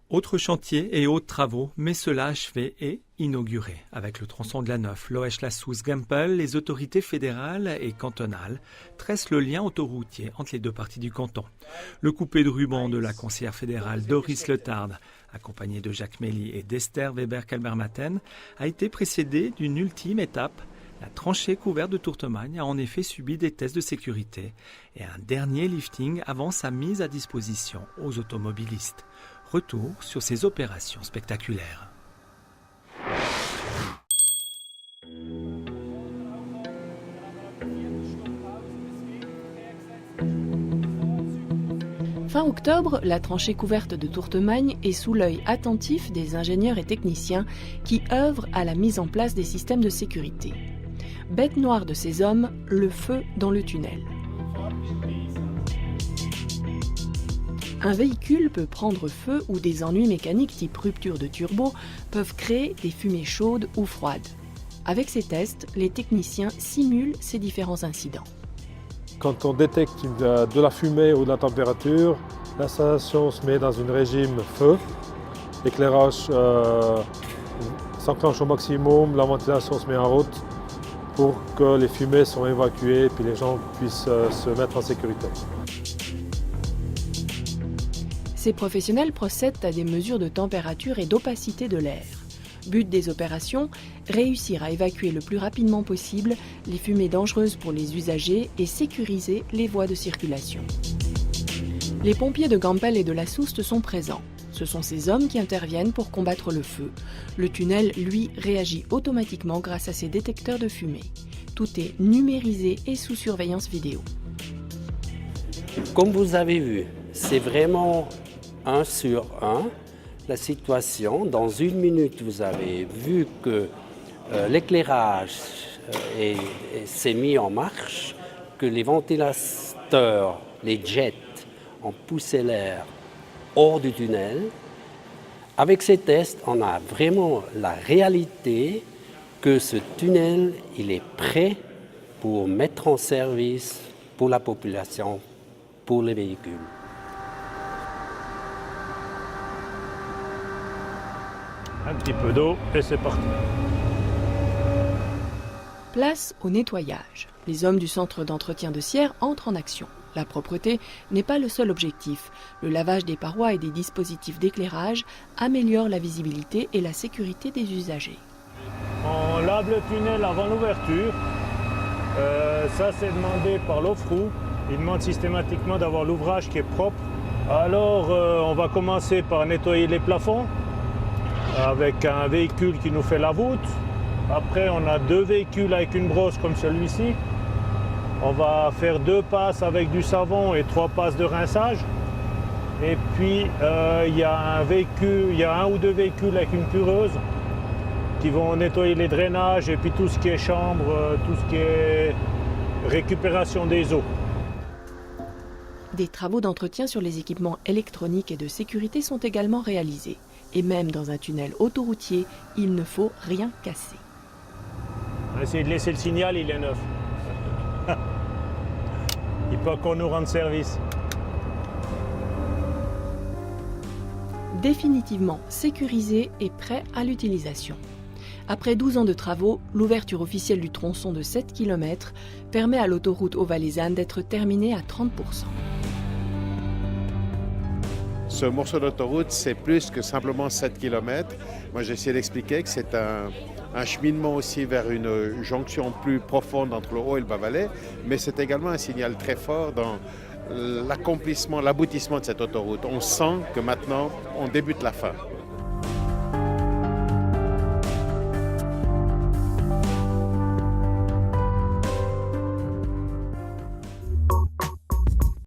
Autres chantiers et autres travaux, mais cela achevé et inauguré. Avec le tronçon de la Neuf, Loesch-la-Souze-Gempel, les autorités fédérales et cantonales tressent le lien autoroutier entre les deux parties du canton. Le coupé de ruban de la conseillère fédérale Doris Letarde, accompagnée de Jacques Mély et d'Esther Weber-Kalbermatten, a été précédé d'une ultime étape. La tranchée couverte de Tourtemagne a en effet subi des tests de sécurité et un dernier lifting avant sa mise à disposition aux automobilistes. Retour sur ces opérations spectaculaires. Fin octobre, la tranchée couverte de Tourtemagne est sous l'œil attentif des ingénieurs et techniciens qui œuvrent à la mise en place des systèmes de sécurité. Bête noire de ces hommes, le feu dans le tunnel. Un véhicule peut prendre feu ou des ennuis mécaniques type rupture de turbo peuvent créer des fumées chaudes ou froides. Avec ces tests, les techniciens simulent ces différents incidents. Quand on détecte de la fumée ou de la température, l'installation se met dans un régime feu. L'éclairage s'enclenche au maximum, la ventilation se met en route pour que les fumées soient évacuées et puis les gens puissent se mettre en sécurité. Ces professionnels procèdent à des mesures de température et d'opacité de l'air. But des opérations, réussir à évacuer le plus rapidement possible les fumées dangereuses pour les usagers et sécuriser les voies de circulation. Les pompiers de Gempel et de la Soust sont présents. Ce sont ces hommes qui interviennent pour combattre le feu. Le tunnel, lui, réagit automatiquement grâce à ses détecteurs de fumée. Tout est numérisé et sous surveillance vidéo. Comme vous avez vu, c'est vraiment 1 sur 1 la situation. Dans 1 minute, vous avez vu que l'éclairage s'est mis en marche, que les ventilateurs, les jets, ont poussé l'air hors du tunnel. Avec ces tests, on a vraiment la réalité que ce tunnel, il est prêt pour mettre en service pour la population, pour les véhicules. Un petit peu d'eau et c'est parti. Place au nettoyage. Les hommes du centre d'entretien de Sierre entrent en action. La propreté n'est pas le seul objectif. Le lavage des parois et des dispositifs d'éclairage améliore la visibilité et la sécurité des usagers. On lave le tunnel avant l'ouverture. Ça, c'est demandé par l'OFROU. Il demande systématiquement d'avoir l'ouvrage qui est propre. Alors, on va commencer par nettoyer les plafonds avec un véhicule qui nous fait la voûte. Après, on a 2 véhicules avec une brosse comme celui-ci. On va faire 2 passes avec du savon et 3 passes de rinçage. Et puis, il y a un ou 2 véhicules avec une pureuse qui vont nettoyer les drainages et puis tout ce qui est chambre, tout ce qui est récupération des eaux. Des travaux d'entretien sur les équipements électroniques et de sécurité sont également réalisés. Et même dans un tunnel autoroutier, il ne faut rien casser. On a essayé de laisser le signal, il est neuf. Il peut qu'on nous rende service. Définitivement sécurisé et prêt à l'utilisation. Après 12 ans de travaux, l'ouverture officielle du tronçon de 7 km permet à l'autoroute Haut-Valaisanne d'être terminée à 30%. Ce morceau d'autoroute, c'est plus que simplement 7 km. Moi, j'ai essayé d'expliquer que c'est un cheminement aussi vers une jonction plus profonde entre le Haut et le Bas-Valais, mais c'est également un signal très fort dans l'accomplissement, l'aboutissement de cette autoroute. On sent que maintenant, on débute la fin.